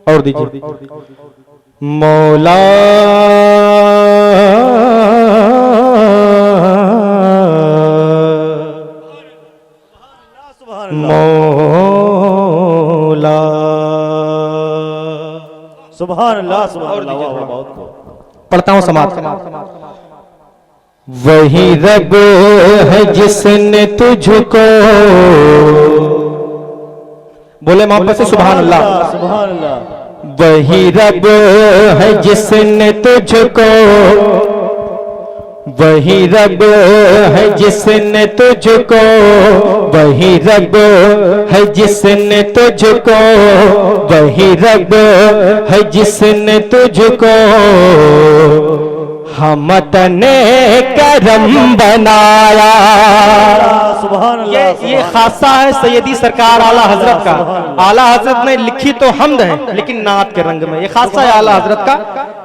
और दीजिए। मौला मौला सुभान अल्लाह सुभान अल्लाह। पढ़ता हूं समाप्त। वही रब है जिसने तुझको, बोले मोहब्बत से सुभान अल्लाह। सुभान अल्लाह। वही रब है जिसने तुझको, वही रब है जिसने तुझको, वही रब है जिसने तुझको, वही रब है जिसने तुझको हमतने करम बनाया। ये खासा है सैयदी सरकार आला हजरत का। आला हजरत ने लिखी तो हमद है लेकिन नात के रंग में। ये खासा है आला हजरत का।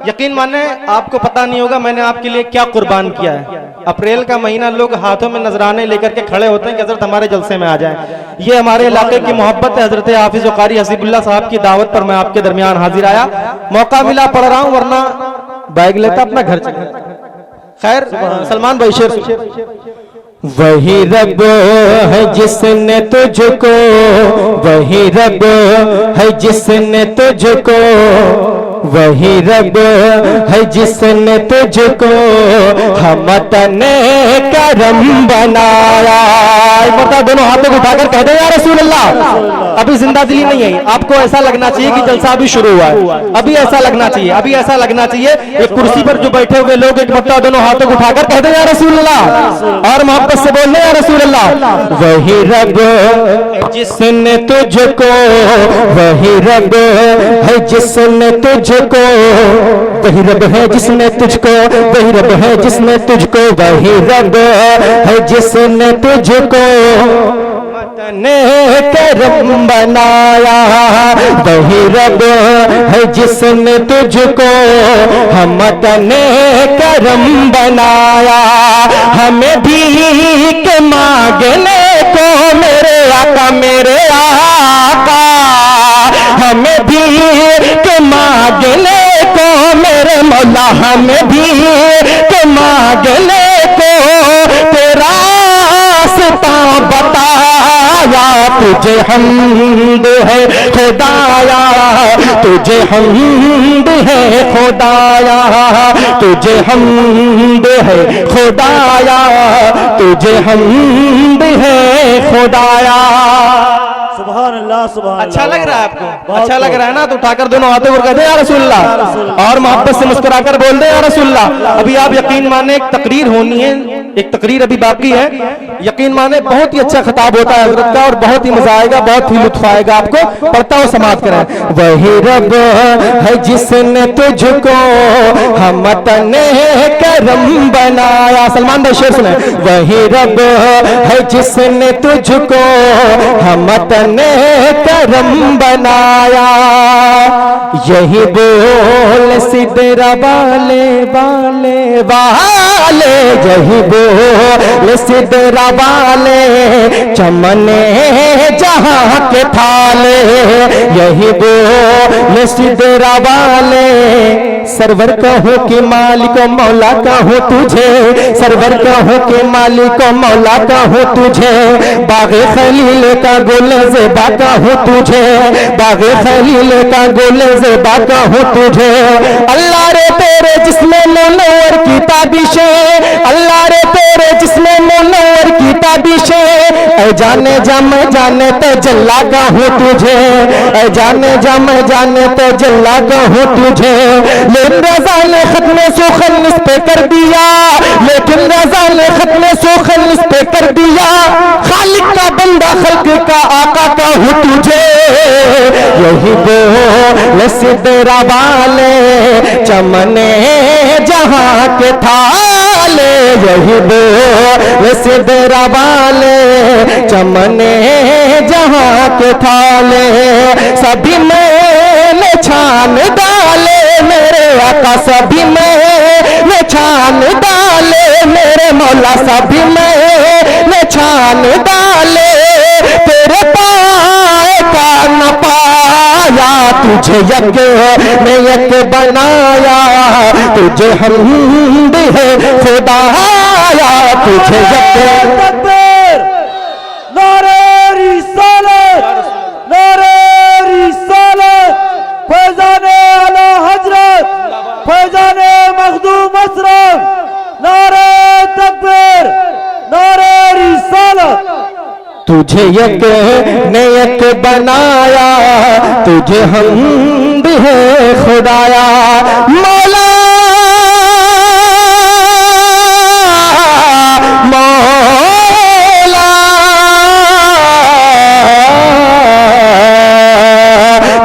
यकीन माने आपको पता नहीं होगा मैंने आपके लिए क्या कुर्बान किया है। अप्रैल का महीना लोग हाथों में नजराने लेकर के खड़े होते हैं कि हजरत हमारे जलसे में आ जाएं। ये हमारे इलाके की मोहब्बत है। हजरत हाफिज कारी हसीबुल्लाह साहब की दावत पर मैं आपके दरमियान हाजिर आया। मौका मिला पढ़ रहा हूं, वरना बैग लेता अपना घर चला। खैर सलमान भाई शेर। वही रब है जिसने तुझको, वही रब है जिसने तुझको, वही रब है जिसने तुझको हमतने करम बनाया। बता दोनों हाथों को उठाकर कह दे या रसूल अल्लाह। अभी जिंदा दिली नहीं है। आपको ऐसा लगना चाहिए कि जलसा अभी शुरू हुआ है। अभी ऐसा लगना चाहिए, अभी ऐसा लगना चाहिए। एक कुर्सी पर जो बैठे हुए लोग एक मरतबा दोनों हाथों को उठाकर कह दे या रसूल अल्लाह, और मोहब्बत से बोल दे या रसूल अल्लाह। वही रब जिसने तुझको, वही रब है जिसने तुझको, वही रब है जिसने तुझको, वही रब है जिसने तुझको, वही रब है जिसने तुझको हमतने करम बनाया। वही रब है जिसने तुझको हमतने करम बनाया। हमें भीख मांगने को मेरे आका, मेरे आका, हमें भीख मांगने को मेरे मौला, हमें भीख मांगने को तेरा रास्ता बताया। तुझे हम्द है खुदाया, तुझे हम्द है खुदाया, तुझे हम्द है खुदाया, तुझे हम्द है खुदाया। सुभान अल्लाह सुभान। अच्छा लग रहा है आपको? अच्छा लग रहा है ना? तो उठाकर दोनों हाथों को कह दे या रसूलुल्लाह, और मोहब्बत से मुस्कुराकर बोल दे या रसूलुल्लाह। अभी आप यकीन माने एक तकरीर होनी है, एक तकरीर अभी बाकी है। यकीन माने बहुत ही अच्छा खिताब होता है हजरत का और बहुत ही मजा आएगा, बहुत ही लुत्फ आएगा आपको। पढ़ता हूँ समाप्त करें। वही रब है जिसने तुझको हमतने करम बनाया। सलमान भाई शेर सुने। वही रब है जिसने तुझको हमतने करम बनाया। यही बोल सिदरा वाले वाले वाले, यही बोल सिदरा वाले चमने जहां के थाले, यही बोल सिदरा वाले सरवर कहो कि मालिक मौला कहो तुझे, सरवर कहो कि मालिक मौला कहो तुझे, बागे खलील का गुल ज़ेबा कहो तुझे, बागे खलील का गुल ज़ेबा कहो तुझे। अल्लाह रे तेरे जिसमें मुनव्वर की ताबिशें, अल्लाह रे तेरे जिसमें मुनव्वर की ताबिशें, ऐ जाने जा मैं जाने तो जल्ला कहूँ तुझे, ऐ जाने जा मैं जाने तो जल्ला कहूँ तुझे। लेकिन रज़ा ने खत्म सुखन इस पे कर दिया, लेकिन रज़ा ने खत्म सुखन इस पे कर दिया। खालिक का बंदा खल्क का आका कहूँ तुझे। यही बोल सिदरा वाले चमने जहां के थाले, यही बोल सिदरा वाले चमने जहां के थाले। सभी मैंने छान डाले मेरे आका, सभी मैंने छान डाले मेरे मौला, सभी मैंने छान डाले तेरे पाए का न पा तुझे यक ने यक बनाया, तुझे हमद है खुदाया, तुझे यक। तकबीर, नारे रिसालत, नारे रिसालत, फैजाने आला हजरत, फैजाने मखदूम असरफ, नारे तकबीर, नारे रिसालत। तुझे यक ने यक बनाया, तुझे हमद है खुदाया, मौला मौला,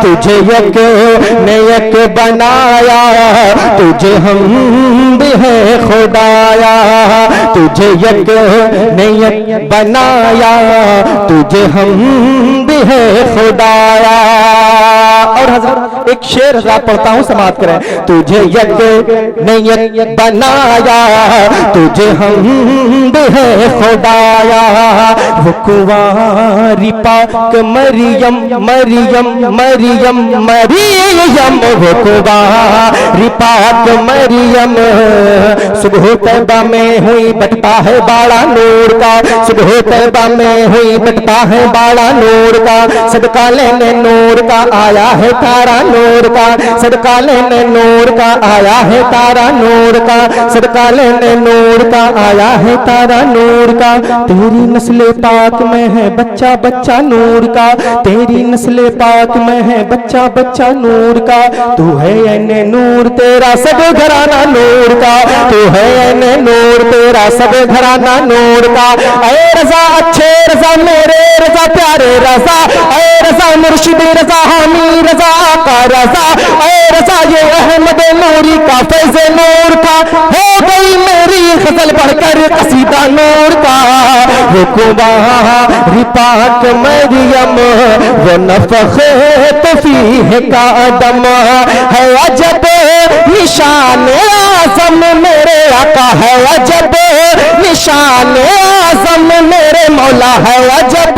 तुझे यक ने यक बनाया, तुझे हमद है खुदाया, तुझे यक ने यक बनाया, तुझे हमद है खुदाया। और हजरत एक शेर हजरत पढ़ता हूँ, समाप्त करें। तुझे यक ने यक बनाया, तुझे हमद है खुदाया, वो कुंवारी पाक मरियम मरियम मरियम मरियम, वो कुंवारी पाक मरियम, सुबह तैबा में हुई बटता है बाड़ा नूर का, सुबह तैबा में हुई बटता है बाड़ा नूर का, सदका लेने नूर का आया है तारा नूर का, सदका लेने नूर का आया है तारा नूर का, सदका लेने नूर का आया है तारा नूर का। तेरी नस्ल पाक में है बच्चा बच्चा नूर का, तेरी नस्ल पाक में है बच्चा बच्चा नूर का, तू है एने नूर तेरा सब घराना नूर का, तू है एने नूर तेरा सब घराना नूर का। ऐ रजा अच्छे रजा मेरे रजा प्यारे रजा, ऐ रजा मुर्शिद रजा हामी रजा आका रजा, ऐ रजा ये अहमद नूरी का फैज़ नूर का, हो गई मेरी गजल बढ़कर कसीदा नूर का। वो कुंवारी पाक मरियम, वो नफ़ख़त फ़ीह का दम है, अजब निशान आज़म मेरे आका है, अजब निशान आज़म मेरे मौला है, अजब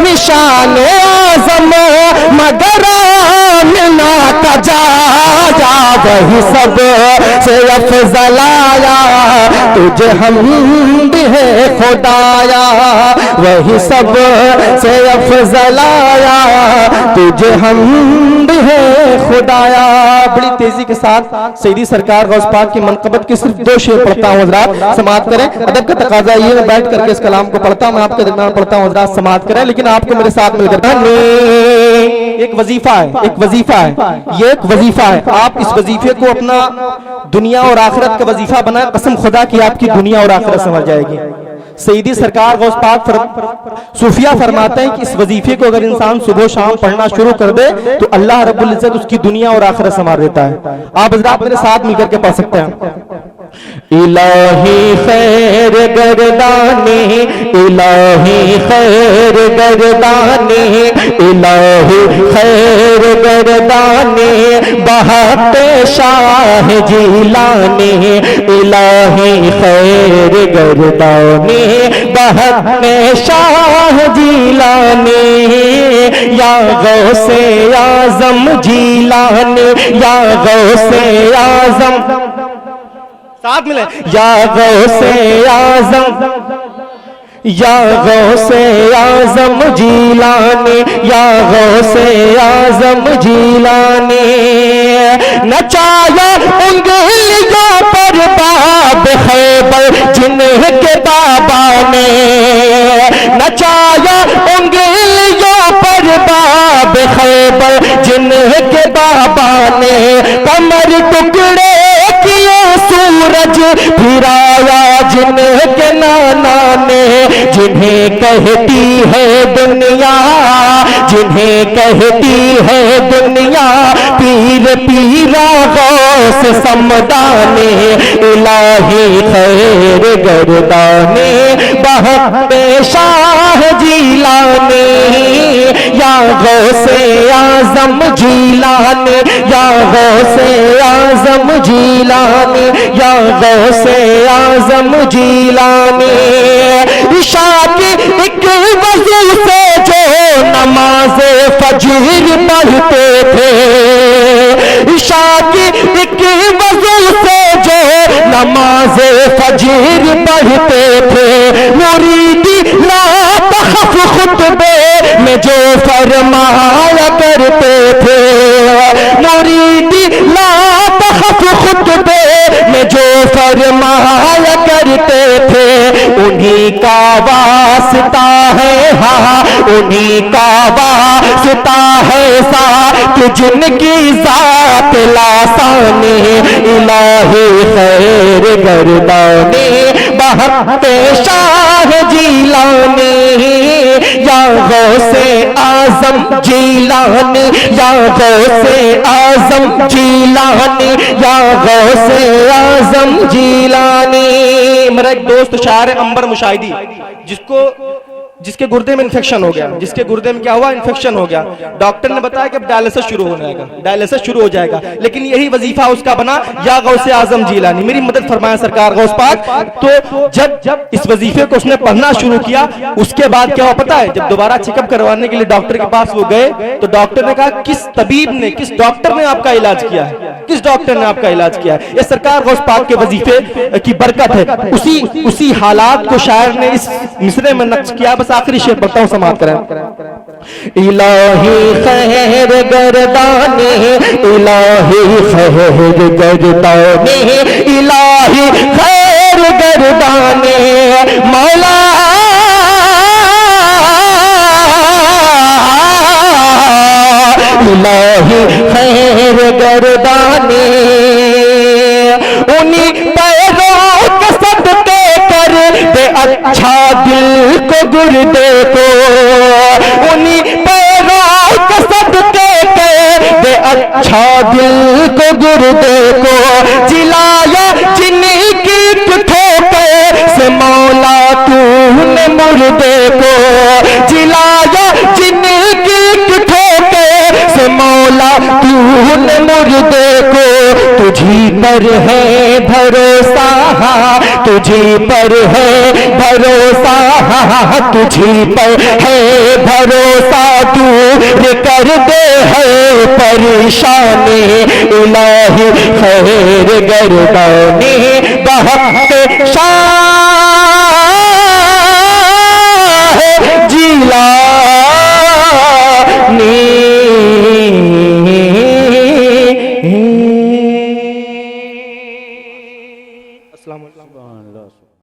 निशान आज़म मगर आमिना का जाया, वही सब से अफज़ल आया, तुझे हमद है खुदाया, वही सब से अफज़ल आया, तुझे हमद है खुदाया। बड़ी तेजी के साथ सईदी सरकार गौस पाक की मनक़बत के सिर्फ 2 शेर पढ़ता हूँ हज़रात, समाअत करें। अदब का तकाज़ा ये मैं बैठ करके इस कलाम को पढ़ता हूँ, मैं आपके दरमियान पढ़ता हूँ हज़रात, समाअत करें, लेकिन आपको मेरे साथ मिलकर एक वजीफा है, एक वजीफा है, ये एक वजीफा है। आप इस वजीफे को अपना दुनिया और आखिरत का वजीफा बनाए, कसम खुदा की आपकी दुनिया और आखिरत संवर जाएगी। सईदी सरकार गौस पाक सूफिया फरमाते हैं कि इस वजीफे को अगर इंसान सुबह शाम पढ़ना शुरू कर दे तो अल्लाह रब्बुल इज्जत उसकी दुनिया और आखिरत संवार देता है। आप हज़रात मेरे साथ मिलकर के पढ़ सकते हैं। इलाही खैर गर्दानी, इलाही खैर गर्दानी, इलाही खैर गर्दानी, बहते शाह जिलानी, इलाही खैर गर्दानी, बहते शाह जिलानी, या गौसे आज़म जिलानी, या गौसे आज़म, साथ मिले, या गौसे आज़म, या गौसे आज़म जिलानी, या गौसे आज़म जिलानी, नचाया उंगलियों पर बाब खैबर जिनके बाबा ने, नचाया उंगलियों पर बाब खैबर जिनके बाबा ने, कमर टुकड़े किए सूरज फिराया जिनके नाना ने, जिन्हें कहती है दुनिया, जिन्हें कहती है दुनिया, पीर पीरा गौस समदाने, इलाही खैर गर्दाने, बहते शाह जिलाने, या गौसे आज़म जिलाने, या गौसे आज़म जिलाने, या गौसे आज़म जिलाने। इशा की एक वज़ू से जो नमाज़े फजीर पढ़ते थे, ईशा की एक वजू से जो नमाज फजीर पढ़ते थे, मुरीदी ला तखफ खुतबे में जो फरमाया करते थे, मुरीदी ला तखफ खुतबे में जो फरमाया करते थे, उन्हीं का वास्ता है, हाँ उन्हीं का वास्ता है साथ जिनकी जात लासाने इलाही खैर गर्दाने बहते शाह जीलानी, या गौसे आजम जीलानी, या गौसे आजम जीलानी, या गौसे आजम जीलानी। मेरा एक दोस्त शायर है अंबर मुशाहिदी, जिसके गुर्दे में इन्फेक्शन हो गया, जिसके गुर्दे में क्या हुआ, इन्फेक्शन हो गया। डॉक्टर ने बताया कि अब डायलिसिस शुरू हो जाएगा, डायलिसिस शुरू हो जाएगा, लेकिन यही वजीफा उसका बना, या गौसे आजम जीलानी मेरी मदद फरमाया सरकार गौस पाक। तो जब इस वजीफे को उसने पढ़ना शुरू किया, उसके बाद क्या हुआ पता है, जब दोबारा चेकअप करवाने के लिए डॉक्टर के पास वो गए, तो डॉक्टर ने कहा किस तबीब ने, किस डॉक्टर ने आपका इलाज किया है, किस डॉक्टर ने आपका इलाज किया है। ये सरकार गौस पाक के वजीफे की बरकत है। उसी हालात को शायर ने इस मिसरे में नक्श किया। बस आखिरी शेर पढ़ता हूं, समाप्त करें। इलाही खैर गर्दाने, इलाही खैर गर्दाने, इलाही खैर गर्दाने, मौला इलाही खैर गर्दाने, उन्हीं पैरों के सदके कर दे अच्छा दिल को गुर्दे को, उन्हीं पैरों के सदके कर दे अच्छा दिल को गुर्दे को, जिलाया जिनकी ठोकर से मौला तूने मुर्दे को, जिलाया जिनकी ठोकर से मौला तूने मुर्दे को, तुझी पर है भरोसा, तुझी पर है भरोसा, तुझी पर है भरोसा, दूर कर दे है परेशानी, इलाही खैर गर्दानी बहते शाह